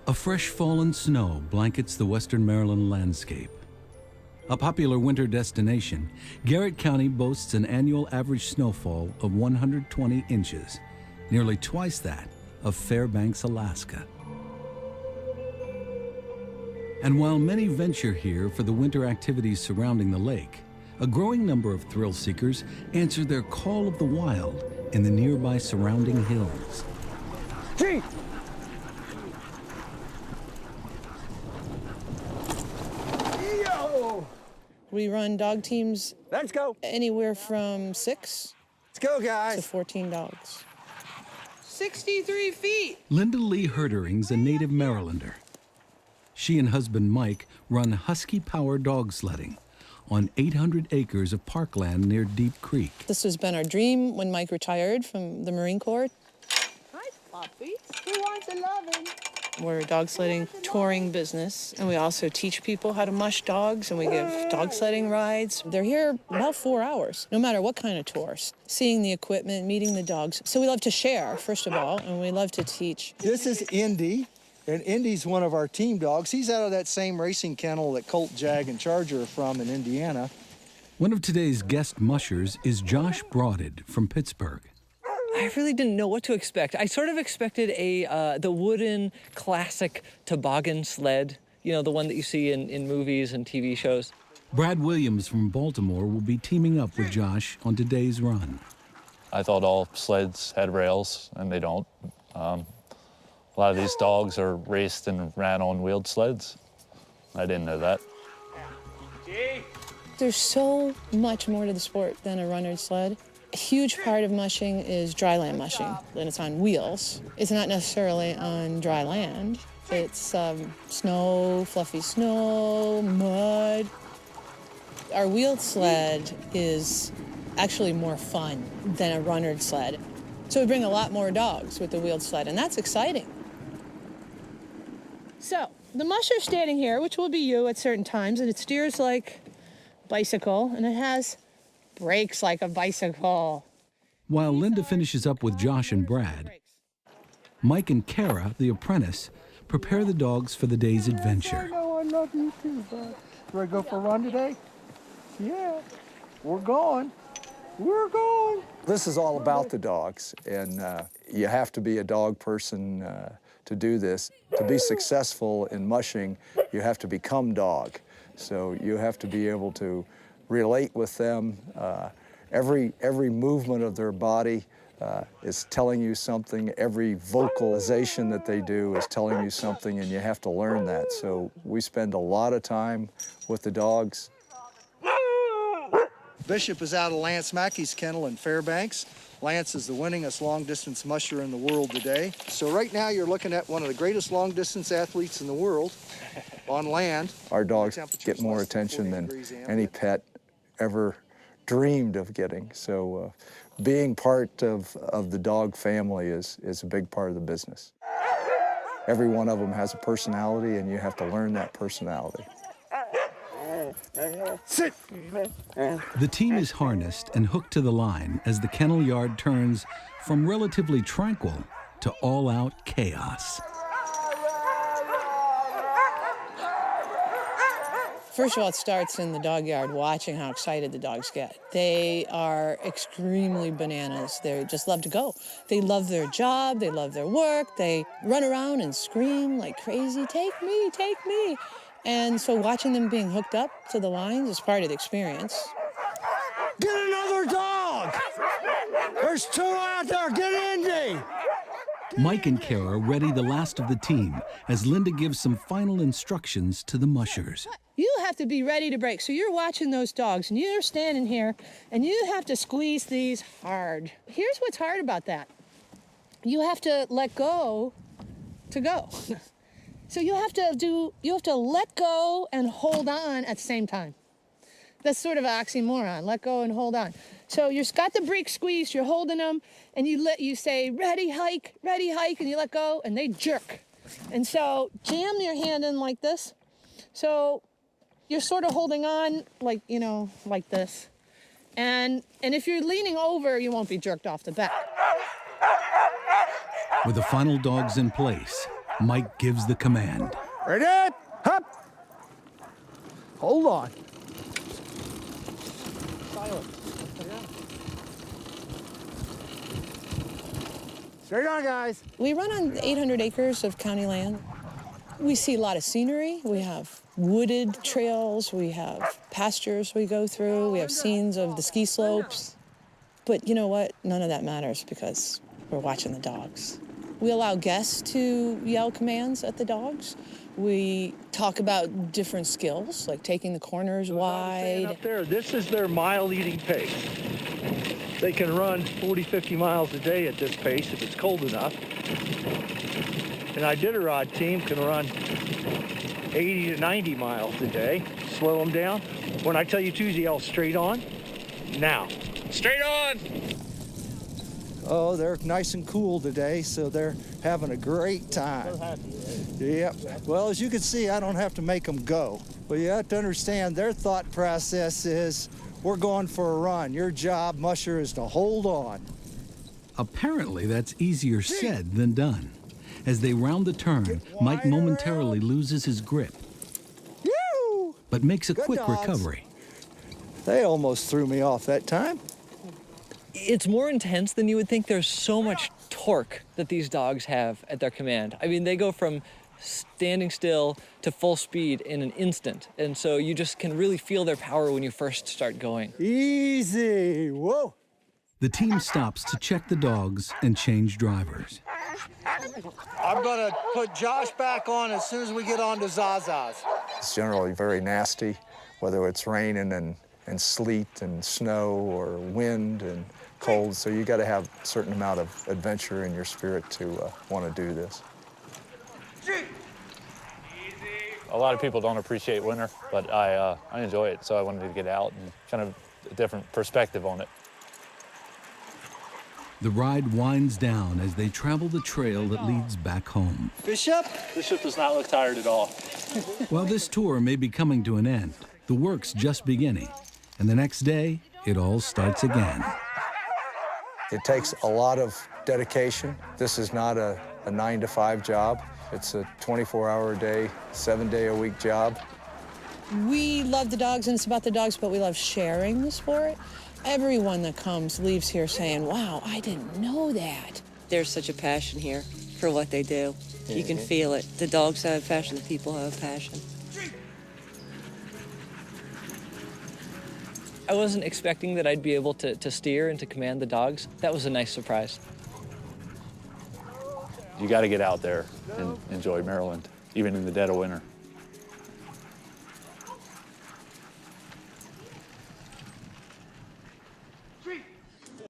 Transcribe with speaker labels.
Speaker 1: A fresh fallen snow blankets the western Maryland landscape. A popular winter destination, Garrett County boasts an annual average snowfall of 120 inches, nearly twice that of Fairbanks, Alaska. And while many venture here for the winter activities surrounding the lake, a growing number of thrill seekers answer their call of the wild in the nearby surrounding hills.
Speaker 2: Gee!
Speaker 3: We run dog teams.
Speaker 2: Let's go.
Speaker 3: Anywhere from 6
Speaker 2: Let's go,
Speaker 3: to
Speaker 2: guys.
Speaker 3: 14 dogs.
Speaker 4: 63 feet.
Speaker 1: Linda Lee Hertering's a native Marylander. She and husband Mike run Husky Power dog sledding on 800 acres of parkland near Deep Creek.
Speaker 3: This has been our dream when Mike retired from the Marine Corps.
Speaker 4: Hi, puppy. Who wants a loving?
Speaker 3: We're a dog sledding touring business, and we also teach people how to mush dogs, and we give dog sledding rides. They're here about 4 hours, no matter what kind of tours. Seeing the equipment, meeting the dogs. So we love to share, first of all, and we love to teach.
Speaker 5: This is Indy, and Indy's one of our team dogs. He's out of that same racing kennel that Colt, Jag, and Charger are from in Indiana.
Speaker 1: One of today's guest mushers is Josh Broaded from Pittsburgh.
Speaker 6: I really didn't know what to expect. I sort of expected the wooden classic toboggan sled, you know, the one that you see in movies and TV shows.
Speaker 1: Brad Williams from Baltimore will be teaming up with Josh on today's run.
Speaker 7: I thought all sleds had rails, and they don't. A lot of these dogs are raced and ran on wheeled sleds. I didn't know that.
Speaker 3: There's so much more to the sport than a runner's sled. A huge part of mushing is dry land mushing, and it's on wheels. It's not necessarily on dry land. It's snow, fluffy snow, mud. Our wheeled sled is actually more fun than a runner's sled. So we bring a lot more dogs with the wheeled sled, and that's exciting. So the musher's standing here, which will be you at certain times, and it steers like a bicycle, and it has brakes like a bicycle.
Speaker 1: While Linda finishes up with Josh and Brad, Mike and Kara, the apprentice, prepare the dogs for the day's adventure.
Speaker 5: I know, I love you too, bud. You ready to go for a run today? Yeah, we're going. We're going.
Speaker 8: This is all about the dogs, and you have to be a dog person to do this. To be successful in mushing, you have to become dog. So you have to be able to relate with them. Every movement of their body is telling you something. Every vocalization that they do is telling you something, and you have to learn that. So we spend a lot of time with the dogs.
Speaker 5: Bishop is out of Lance Mackey's kennel in Fairbanks. Lance is the winningest long-distance musher in the world today. So right now you're looking at one of the greatest long-distance athletes in the world on land.
Speaker 8: Our dogs get more attention than any pet ever dreamed of getting. So being part of the dog family is a big part of the business. Every one of them has a personality, and you have to learn that personality.
Speaker 5: Sit!
Speaker 1: The team is harnessed and hooked to the line as the kennel yard turns from relatively tranquil to all-out chaos.
Speaker 3: First of all, it starts in the dog yard, watching how excited the dogs get. They are extremely bananas. They just love to go. They love their job, they love their work, they run around and scream like crazy, "Take me, take me." And so watching them being hooked up to the lines is part of the experience.
Speaker 5: Get another dog! There's 2 out there, get Indy!
Speaker 1: Mike and Kara ready the last of the team as Linda gives some final instructions to the mushers.
Speaker 3: You have to be ready to break. So you're watching those dogs, and you're standing here, and you have to squeeze these hard. Here's what's hard about that. You have to let go to go. So you have to let go and hold on at the same time. That's sort of an oxymoron, let go and hold on. So you've got the brake squeezed, you're holding them, and you say, ready, hike, and you let go, and they jerk. And so jam your hand in like this. So you're sort of holding on like, like this. And if you're leaning over, you won't be jerked off the back.
Speaker 1: With the final dogs in place, Mike gives the command.
Speaker 8: Ready? Hop! Hold on. Straight on, guys.
Speaker 3: We run on 800 acres of county land. We see a lot of scenery. We have wooded trails. We have pastures we go through. We have scenes of the ski slopes. But you know what? None of that matters because we're watching the dogs. We allow guests to yell commands at the dogs. We talk about different skills, like taking the corners wide.
Speaker 2: Up there, this is their mile-eating pace. They can run 40, 50 miles a day at this pace if it's cold enough. An Iditarod team can run 80 to 90 miles a day. Slow them down. When I tell you to yell straight on, now. Straight on!
Speaker 5: Oh, they're nice and cool today, so they're having a great time. Yep. Well, as you can see, I don't have to make them go. But you have to understand their thought process is, we're going for a run. Your job, musher, is to hold on.
Speaker 1: Apparently, that's easier said than done. As they round the turn, Mike momentarily loses his grip, but makes a quick recovery.
Speaker 5: They almost threw me off that time.
Speaker 6: It's more intense than you would think. There's so much torque that these dogs have at their command. I mean, they go from standing still to full speed in an instant. And so you just can really feel their power when you first start going.
Speaker 5: Easy, whoa.
Speaker 1: The team stops to check the dogs and change drivers.
Speaker 5: I'm gonna put Josh back on as soon as we get on to Zaza's.
Speaker 8: It's generally very nasty, whether it's raining and sleet and snow or wind and cold. So you got to have a certain amount of adventure in your spirit to want to do this.
Speaker 7: A lot of people don't appreciate winter, but I enjoy it, so I wanted to get out and kind of a different perspective on it.
Speaker 1: The ride winds down as they travel the trail that leads back home.
Speaker 5: Bishop?
Speaker 7: Bishop does not look tired at all.
Speaker 1: While this tour may be coming to an end, the work's just beginning. And the next day, it all starts again.
Speaker 8: It takes a lot of dedication. This is not a 9-to-5 job. It's a 24-hour-a-day, 7-day-a-week job.
Speaker 3: We love the dogs, and it's about the dogs, but we love sharing the sport. Everyone that comes leaves here saying, wow, I didn't know that.
Speaker 9: There's such a passion here for what they do. You can feel it. The dogs have passion, the people have passion.
Speaker 6: I wasn't expecting that I'd be able to steer and to command the dogs. That was a nice surprise.
Speaker 7: You got to get out there and enjoy Maryland, even in the dead of winter.